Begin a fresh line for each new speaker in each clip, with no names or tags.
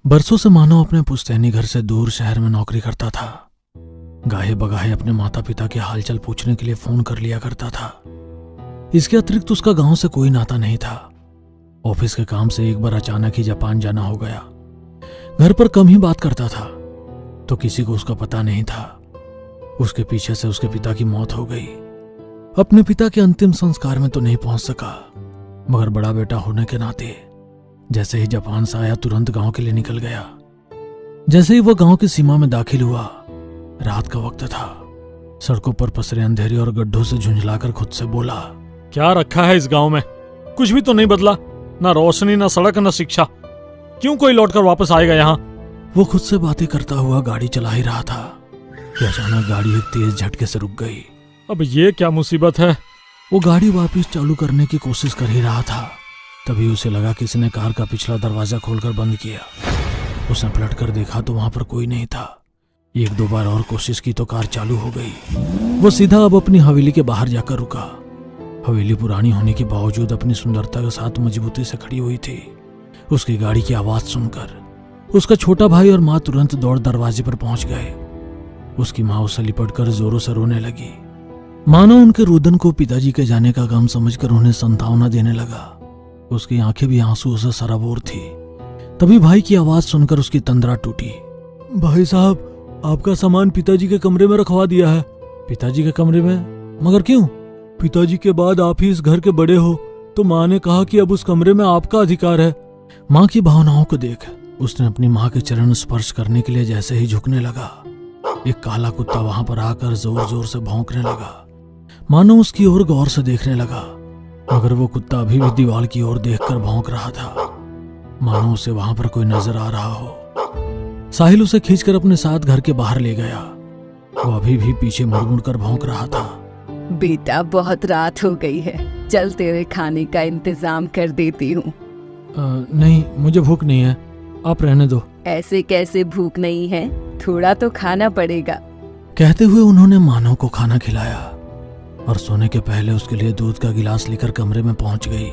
बरसों से मानव अपने पुश्तैनी घर से दूर शहर में नौकरी करता था। गाहे बगाहे अपने माता पिता के हालचाल पूछने के लिए फोन कर लिया करता था। इसके अतिरिक्त उसका गांव से कोई नाता नहीं था। ऑफिस के काम से एक बार अचानक ही जापान जाना हो गया। घर पर कम ही बात करता था, तो किसी को उसका पता नहीं था। उसके पीछे से उसके पिता की मौत हो गई। अपने पिता के अंतिम संस्कार में तो नहीं पहुंच सका, मगर बड़ा बेटा होने के नाते जैसे ही जापान से आया तुरंत गांव के लिए निकल गया। जैसे ही वह गांव की सीमा में दाखिल हुआ, रात का वक्त था। सड़कों पर पसरे अंधेरे और गड्ढों से झुंझलाकर खुद से बोला,
क्या रखा है इस गांव में? कुछ भी तो नहीं बदला, ना रोशनी, ना सड़क, ना शिक्षा। क्यों कोई लौटकर वापस आएगा यहाँ?
वो खुद से बातें करता हुआ गाड़ी चला ही रहा था कि अचानक गाड़ी एक तेज झटके से रुक गई।
अब ये क्या मुसीबत है?
वो गाड़ी वापस चालू करने की कोशिश कर ही रहा था, तभी उसे लगा किसी ने कार का पिछला दरवाजा खोलकर बंद किया। उसने पलट कर देखा तो वहां पर कोई नहीं था। एक दो बार और कोशिश की तो कार चालू हो गई। वो सीधा अब अपनी हवेली के बाहर जाकर रुका। हवेली पुरानी होने के बावजूद अपनी सुंदरता के साथ मजबूती से खड़ी हुई थी। उसकी गाड़ी की आवाज सुनकर उसका छोटा भाई और माँ तुरंत दौड़ दरवाजे पर पहुंच गए। उसकी माँ उसे लिपटकर जोरों से रोने लगी, मानो उनके रुदन को पिताजी के जाने का गम समझकर उन्हें संतावना देने लगा। उसकी आंखें भी आंसू से सराबोर थी। तभी भाई की आवाज सुनकर उसकी तंद्रा टूटी। भाई साहब, आपका सामान पिताजी के कमरे में रखवा दिया है। पिताजी के कमरे में? मगर क्यों? पिताजी के बाद आप ही इस घर के बड़े हो, तो माँ ने कहा कि अब उस कमरे में आपका अधिकार है। माँ की भावनाओं को देख उसने अपनी माँ के चरण स्पर्श करने के लिए जैसे ही झुकने लगा, एक काला कुत्ता वहां पर आकर जोर जोर से भौंकने लगा, मानो उसकी ओर गौर से देखने लगा। मगर वो कुत्ता अभी भी दीवार की ओर देखकर भौंक रहा था, मानो उसे वहां पर कोई नजर आ रहा हो। साहिल उसे खींचकर अपने साथ घर के बाहर ले गया। वो अभी भी पीछे मुड़ मुड़ कर भौंक रहा था।
बेटा, बहुत रात हो गई है, चल तेरे खाने का इंतजाम कर देती हूँ।
नहीं, मुझे भूख नहीं है, आप रहने दो।
ऐसे कैसे भूख नहीं है? थोड़ा तो खाना पड़ेगा।
कहते हुए उन्होंने मानव को खाना खिलाया और सोने के पहले उसके लिए दूध का गिलास लेकर कमरे में पहुंच गई।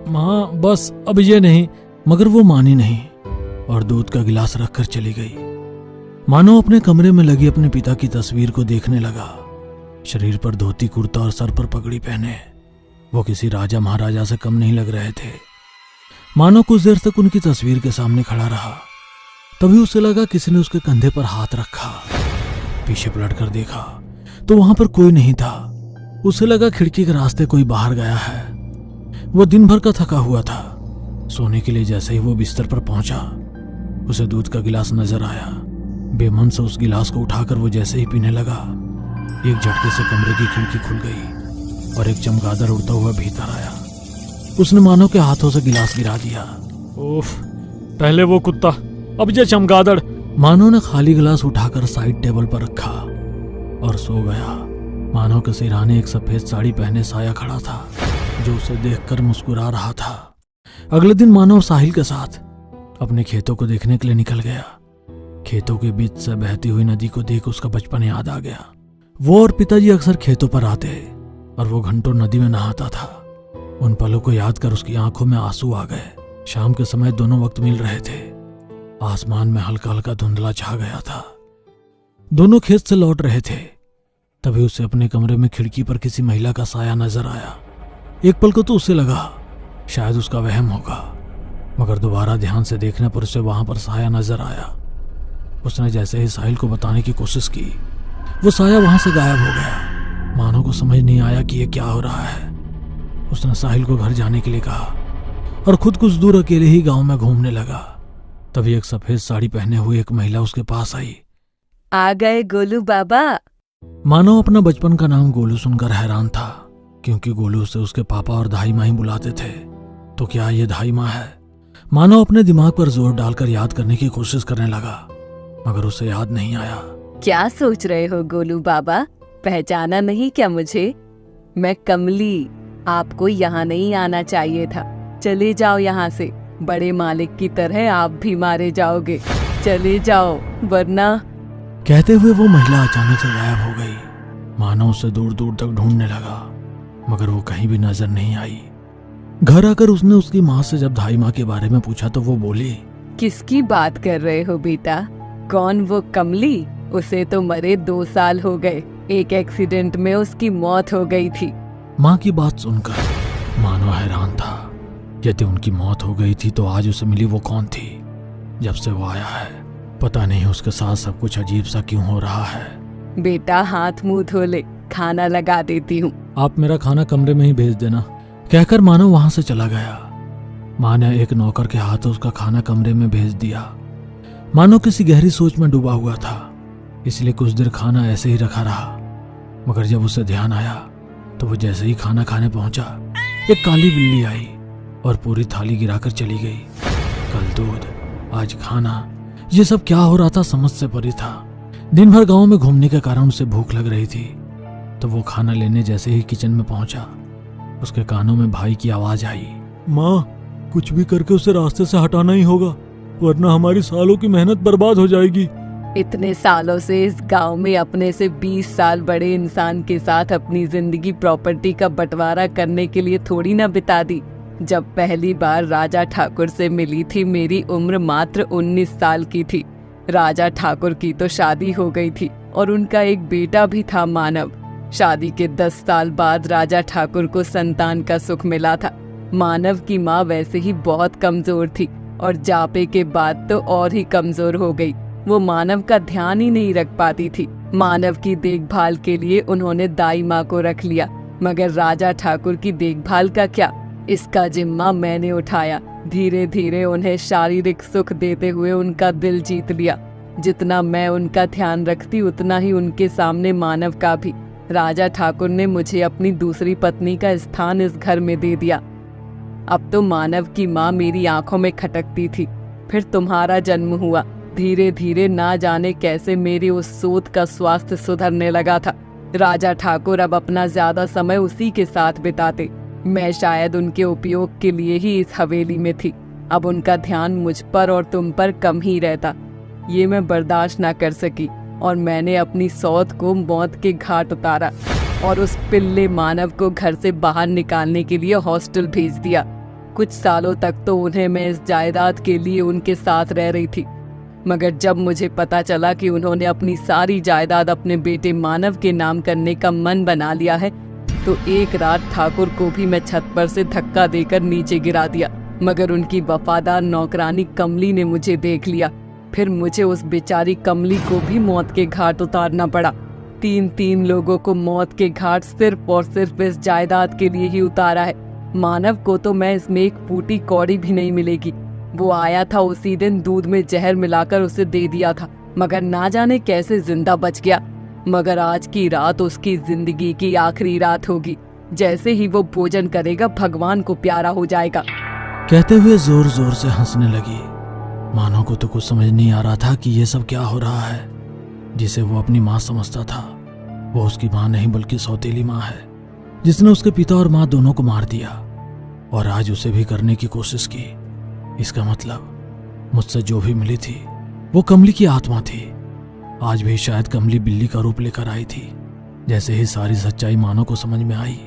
माँ, बस अब ये नहीं। मगर वो मानी नहीं और दूध का गिलास रखकर चली गई। मानव अपने कमरे में लगी अपने पिता की तस्वीर को देखने लगा। शरीर पर धोती कुर्ता और सर पर पगड़ी पहने वो किसी राजा महाराजा से कम नहीं लग रहे थे। मानव कुछ देर तक उनकी तस्वीर के सामने खड़ा रहा। तभी उसे लगा किसी ने उसके कंधे पर हाथ रखा। पीछे पलट कर देखा तो वहां पर कोई नहीं था। उसे लगा खिड़की के रास्ते कोई बाहर गया है। वो दिन भर का थका हुआ था। सोने के लिए जैसे ही वो बिस्तर पर पहुंचा, उसे दूध का गिलास नजर आया। बेमन से उस गिलास को उठाकर वो जैसे ही पीने लगा, एक झटके से कमरे की खिड़की खुल गई और एक चमगादड़ उड़ता हुआ भीतर आया। उसने मानव के हाथों से गिलास गिरा दिया।
उफ, पहले वो कुत्ता, अब ये चमगादड़।
मानव ने खाली गिलास उठाकर साइड टेबल पर रखा और सो गया। मानव के सिरहाने एक सफेद साड़ी पहने साया खड़ा था, जो उसे देखकर मुस्कुरा रहा था। अगले दिन मानव साहिल के साथ अपने खेतों को देखने के लिए निकल गया। खेतों के बीच से बहती हुई नदी को देख उसका बचपन याद आ गया। वो और पिताजी अक्सर खेतों पर आते और वो घंटों नदी में नहाता था। उन पलों को याद कर उसकी आंखों में आंसू आ गए। शाम के समय दोनों वक्त मिल रहे थे। आसमान में हल्का हल्का धुंधला छा गया था। दोनों खेत से लौट रहे थे। तभी उसे अपने कमरे में खिड़की पर किसी महिला का साया नजर आया। एक पल को तो उसे लगा शायद उसका वहम होगा, मगर दोबारा ध्यान से देखने पर उसे वहां पर साया नजर आया। उसने जैसे ही साहिल को बताने की कोशिश की, वो साया वहां से गायब हो गया। मानव को समझ नहीं आया कि ये क्या हो रहा है। उसने साहिल को घर जाने के लिए कहा और खुद कुछ दूर अकेले ही गांव में घूमने लगा। तभी एक सफेद साड़ी पहने हुई एक महिला उसके पास आई।
आ गए गोलू बाबा।
मानव अपना बचपन का नाम गोलू सुनकर हैरान था, क्योंकि गोलू से उसके पापा और धाई माँ ही बुलाते थे। तो क्या ये धाई माँ है? मानव अपने दिमाग पर जोर डालकर याद करने की कोशिश करने लगा, मगर उसे याद नहीं आया।
क्या सोच रहे हो गोलू बाबा? पहचाना नहीं क्या मुझे? मैं कमली। आपको यहाँ नहीं आना चाहिए था। चले जाओ यहाँ से, बड़े मालिक की तरह आप भी मारे जाओगे। चले जाओ वरना।
कहते हुए वो महिला अचानक से गायब हो गई। मानव उसे दूर दूर तक ढूंढने लगा, मगर वो कहीं भी नजर नहीं आई। घर आकर उसने उसकी माँ से जब धाई माँ के बारे में पूछा तो वो बोली,
किसकी बात कर रहे हो बेटा? कौन वो कमली? उसे तो मरे 2 साल हो गए। एक एक्सीडेंट में उसकी मौत हो गई थी।
माँ की बात सुनकर मानो हैरान था। यदि उनकी मौत हो गई थी तो आज उसे मिली वो कौन थी? जब से वो आया है पता नहीं उसके साथ सब कुछ अजीब सा क्यों हो रहा है।
बेटा हाथ मुंह धो ले, खाना लगा देती हूँ।
आप मेरा खाना कमरे में ही भेज देना, कहकर मानो वहां से चला गया। माँ ने एक नौकर के हाथों उसका खाना कमरे में भेज दिया। मानो किसी गहरी सोच में डूबा हुआ था, इसलिए कुछ देर खाना ऐसे ही रखा रहा। मगर जब उसे ध्यान आया तो वो जैसे ही खाना खाने पहुंचा, एक काली बिल्ली आई और पूरी थाली गिराकर चली गई। कल दूध, आज खाना, ये सब क्या हो रहा था समझ से परे था। दिन भर गांव में घूमने के कारण उसे भूख लग रही थी, तो वो खाना लेने जैसे ही किचन में पहुंचा, उसके कानों में भाई की आवाज आई,
माँ, कुछ भी करके उसे रास्ते से हटाना ही होगा, वरना हमारी सालों की मेहनत बर्बाद हो जाएगी।
इतने सालों से इस गांव में अपने से 20 साल बड़े इंसान के साथ अपनी जिंदगी प्रॉपर्टी का बंटवारा करने के लिए थोड़ी ना बिता दी। जब पहली बार राजा ठाकुर से मिली थी मेरी उम्र मात्र 19 साल की थी। राजा ठाकुर की तो शादी हो गई थी और उनका एक बेटा भी था, मानव। शादी के 10 साल बाद राजा ठाकुर को संतान का सुख मिला था। मानव की माँ वैसे ही बहुत कमजोर थी और जापे के बाद तो और ही कमजोर हो गई। वो मानव का ध्यान ही नहीं रख पाती थी। मानव की देखभाल के लिए उन्होंने दाई माँ को रख लिया, मगर राजा ठाकुर की देखभाल का क्या, इसका जिम्मा मैंने उठाया। धीरे धीरे उन्हें शारीरिक सुख देते हुए उनका दिल जीत लिया। जितना मैं उनका ध्यान रखती उतना ही उनके सामने मानव का भी। राजा ठाकुर ने मुझे अपनी दूसरी पत्नी का स्थान इस घर में दे दिया। अब तो मानव की माँ मेरी आंखों में खटकती थी। फिर तुम्हारा जन्म हुआ। धीरे धीरे ना जाने कैसे मेरी उस सोत का स्वास्थ्य सुधरने लगा था। राजा ठाकुर अब अपना ज्यादा समय उसी के साथ बिताते। मैं शायद उनके उपयोग के लिए ही इस हवेली में थी। अब उनका ध्यान मुझ पर और तुम पर कम ही रहता। ये मैं बर्दाश्त ना कर सकी और मैंने अपनी सौत को मौत के घाट उतारा और उस पिल्ले मानव को घर से बाहर निकालने के लिए हॉस्टल भेज दिया। कुछ सालों तक तो उन्हें मैं इस जायदाद के लिए उनके साथ रह रही थी, मगर जब मुझे पता चला कि उन्होंने अपनी सारी जायदाद अपने बेटे मानव के नाम करने का मन बना लिया है, तो एक रात ठाकुर को भी मैं छत पर से धक्का देकर नीचे गिरा दिया। मगर उनकी वफादार नौकरानी कमली ने मुझे देख लिया। फिर मुझे उस बेचारी कमली को भी मौत के घाट उतारना पड़ा। 3 लोगों को मौत के घाट सिर्फ और सिर्फ इस जायदाद के लिए ही उतारा है। मानव को तो मैं इसमें एक फूटी कौड़ी भी नहीं मिलेगी। वो आया था उसी दिन, दूध में जहर मिलाकर उसे दे दिया था, मगर ना जाने कैसे जिंदा बच गया। मगर आज की रात उसकी जिंदगी की आखिरी रात होगी। जैसे ही वो भोजन करेगा भगवान को प्यारा हो जाएगा।
कहते हुए जोर जोर से हंसने लगी। मानो को तो कुछ समझ नहीं आ रहा था कि ये सब क्या हो रहा है। जिसे वो अपनी माँ समझता था वो उसकी माँ नहीं बल्कि सौतेली माँ है, जिसने उसके पिता और माँ दोनों को मार दिया और आज उसे भी करने की कोशिश की। इसका मतलब मुझसे जो भी मिली थी वो कमली की आत्मा थी। आज भी शायद कमली बिल्ली का रूप लेकर आई थी। जैसे ही सारी सच्चाई मानो को समझ में आई,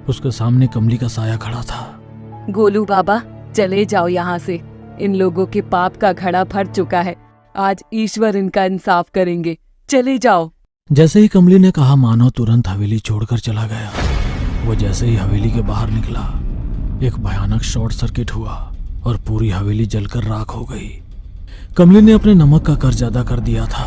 उसके सामने कमली का साया खड़ा था।
गोलू बाबा, चले जाओ यहाँ से। इन लोगों के पाप का घड़ा भर चुका है। आज ईश्वर इनका इंसाफ करेंगे। चले जाओ।
जैसे ही कमली ने कहा, मानो तुरंत हवेली छोड़कर चला गया। वो जैसे ही हवेली के बाहर निकला, एक भयानक शॉर्ट सर्किट हुआ और पूरी हवेली जलकर राख हो गई। कमली ने अपने नमक का कर्ज अदा कर दिया था